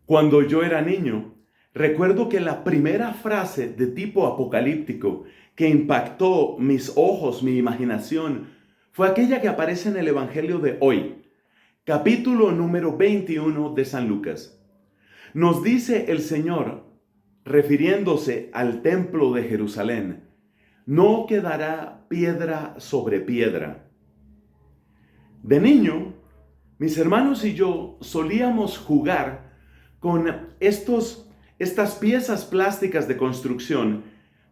Cuando yo era niño, recuerdo que la primera frase de tipo apocalíptico que impactó mis ojos, mi imaginación, fue aquella que aparece en el Evangelio de hoy, capítulo número 21 de San Lucas. Nos dice el Señor, refiriéndose al templo de Jerusalén, no quedará piedra sobre piedra. De niño, mis hermanos y yo solíamos jugar con estas piezas plásticas de construcción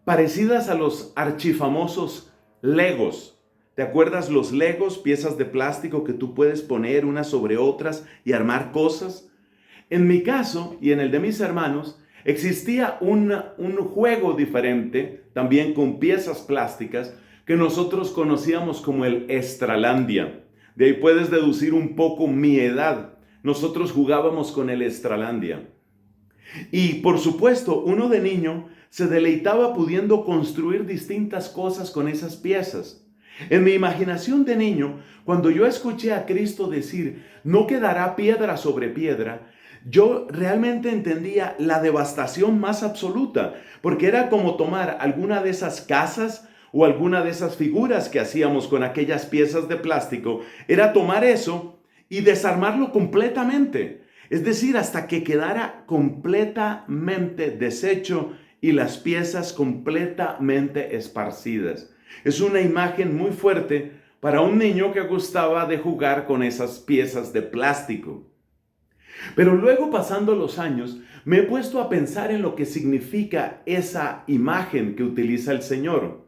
parecidas a los archifamosos Legos. ¿Te acuerdas los Legos, piezas de plástico que tú puedes poner unas sobre otras y armar cosas? En mi caso y en el de mis hermanos, existía un juego diferente, también con piezas plásticas, que nosotros conocíamos como el Estralandia. De ahí puedes deducir un poco mi edad. Nosotros jugábamos con el Estralandia. Y por supuesto, uno de niño se deleitaba pudiendo construir distintas cosas con esas piezas. En mi imaginación de niño, cuando yo escuché a Cristo decir, no quedará piedra sobre piedra, yo realmente entendía la devastación más absoluta, porque era como tomar alguna de esas casas o alguna de esas figuras que hacíamos con aquellas piezas de plástico, era tomar eso y desarmarlo completamente. Es decir, hasta que quedara completamente deshecho y las piezas completamente esparcidas. Es una imagen muy fuerte para un niño que gustaba de jugar con esas piezas de plástico. Pero luego, pasando los años, me he puesto a pensar en lo que significa esa imagen que utiliza el Señor.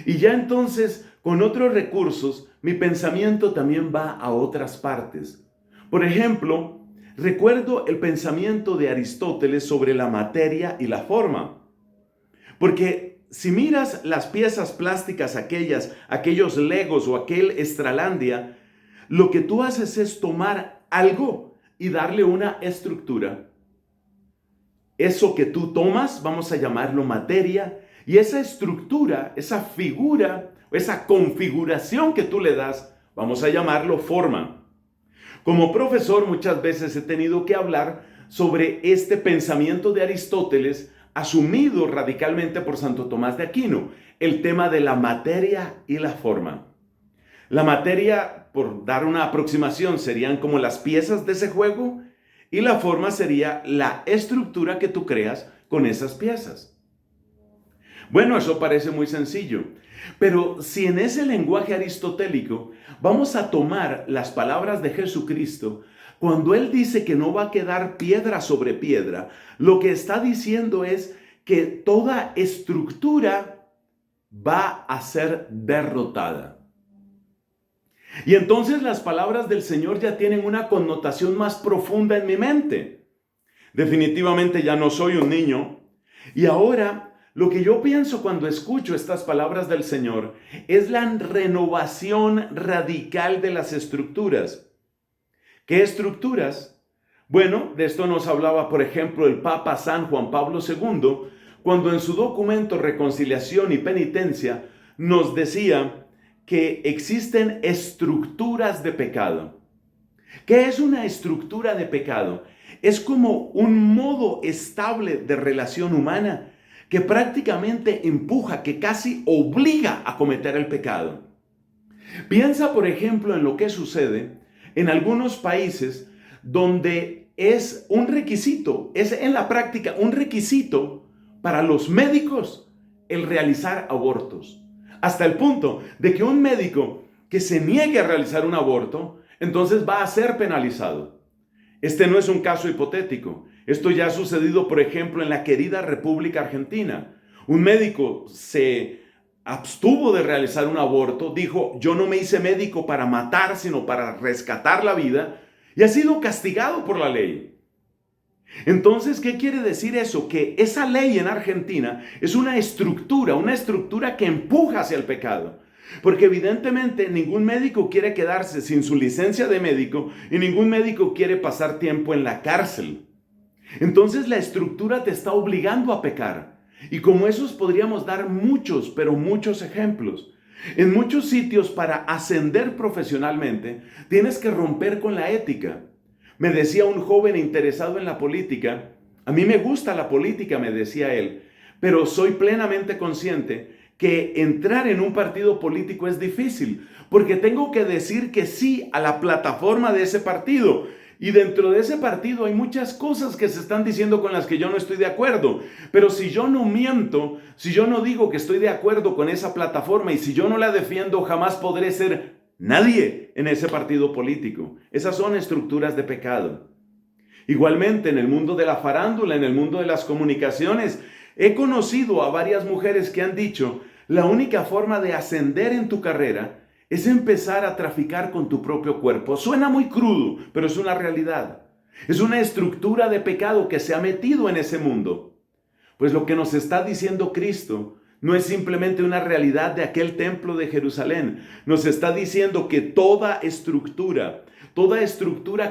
Y ya entonces, con otros recursos, mi pensamiento también va a otras partes. Por ejemplo, recuerdo el pensamiento de Aristóteles sobre la materia y la forma. Porque si miras las piezas plásticas aquellos Legos o aquel Estralandia, lo que tú haces es tomar algo y darle una estructura. Eso que tú tomas, vamos a llamarlo materia, y esa estructura, esa figura, esa configuración que tú le das, vamos a llamarlo forma. Como profesor muchas veces he tenido que hablar sobre este pensamiento de Aristóteles asumido radicalmente por Santo Tomás de Aquino, el tema de la materia y la forma. La materia, por dar una aproximación, serían como las piezas de ese juego y la forma sería la estructura que tú creas con esas piezas. Bueno, eso parece muy sencillo, pero si en ese lenguaje aristotélico vamos a tomar las palabras de Jesucristo, cuando Él dice que no va a quedar piedra sobre piedra, lo que está diciendo es que toda estructura va a ser derrotada. Y entonces las palabras del Señor ya tienen una connotación más profunda en mi mente. Definitivamente ya no soy un niño. Y ahora lo que yo pienso cuando escucho estas palabras del Señor es la renovación radical de las estructuras. ¿Qué estructuras? Bueno, de esto nos hablaba, por ejemplo, el Papa San Juan Pablo II, cuando en su documento Reconciliación y Penitencia nos decía que existen estructuras de pecado. ¿Qué es una estructura de pecado? Es como un modo estable de relación humana que prácticamente empuja, que casi obliga a cometer el pecado. Piensa, por ejemplo, en lo que sucede en algunos países donde es un requisito, es en la práctica un requisito para los médicos el realizar abortos. Hasta el punto de que un médico que se niegue a realizar un aborto, entonces va a ser penalizado. Este no es un caso hipotético. Esto ya ha sucedido, por ejemplo, en la querida República Argentina. Un médico se abstuvo de realizar un aborto, dijo, yo no me hice médico para matar, sino para rescatar la vida, y ha sido castigado por la ley. Entonces, ¿qué quiere decir eso? Que esa ley en Argentina es una estructura que empuja hacia el pecado. Porque evidentemente ningún médico quiere quedarse sin su licencia de médico y ningún médico quiere pasar tiempo en la cárcel. Entonces la estructura te está obligando a pecar. Y como esos podríamos dar muchos, pero muchos ejemplos. En muchos sitios para ascender profesionalmente tienes que romper con la ética. Me decía un joven interesado en la política, a mí me gusta la política, me decía él, pero soy plenamente consciente que entrar en un partido político es difícil, porque tengo que decir que sí a la plataforma de ese partido. Y dentro de ese partido hay muchas cosas que se están diciendo con las que yo no estoy de acuerdo. Pero si yo no miento, si yo no digo que estoy de acuerdo con esa plataforma y si yo no la defiendo, jamás podré ser nadie en ese partido político. Esas son estructuras de pecado. Igualmente, en el mundo de la farándula, en el mundo de las comunicaciones, he conocido a varias mujeres que han dicho, la única forma de ascender en tu carrera es empezar a traficar con tu propio cuerpo. Suena muy crudo, pero es una realidad. Es una estructura de pecado que se ha metido en ese mundo. Pues lo que nos está diciendo Cristo no es simplemente una realidad de aquel templo de Jerusalén. Nos está diciendo que toda estructura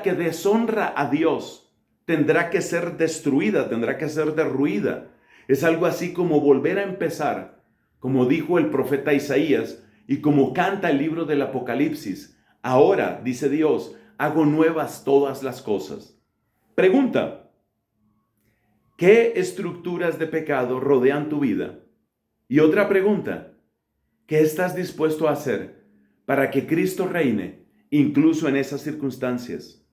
que deshonra a Dios tendrá que ser destruida, tendrá que ser derruida. Es algo así como volver a empezar, como dijo el profeta Isaías y como canta el libro del Apocalipsis. Ahora, dice Dios, hago nuevas todas las cosas. Pregunta: ¿qué estructuras de pecado rodean tu vida? Y otra pregunta: ¿qué estás dispuesto a hacer para que Cristo reine incluso en esas circunstancias?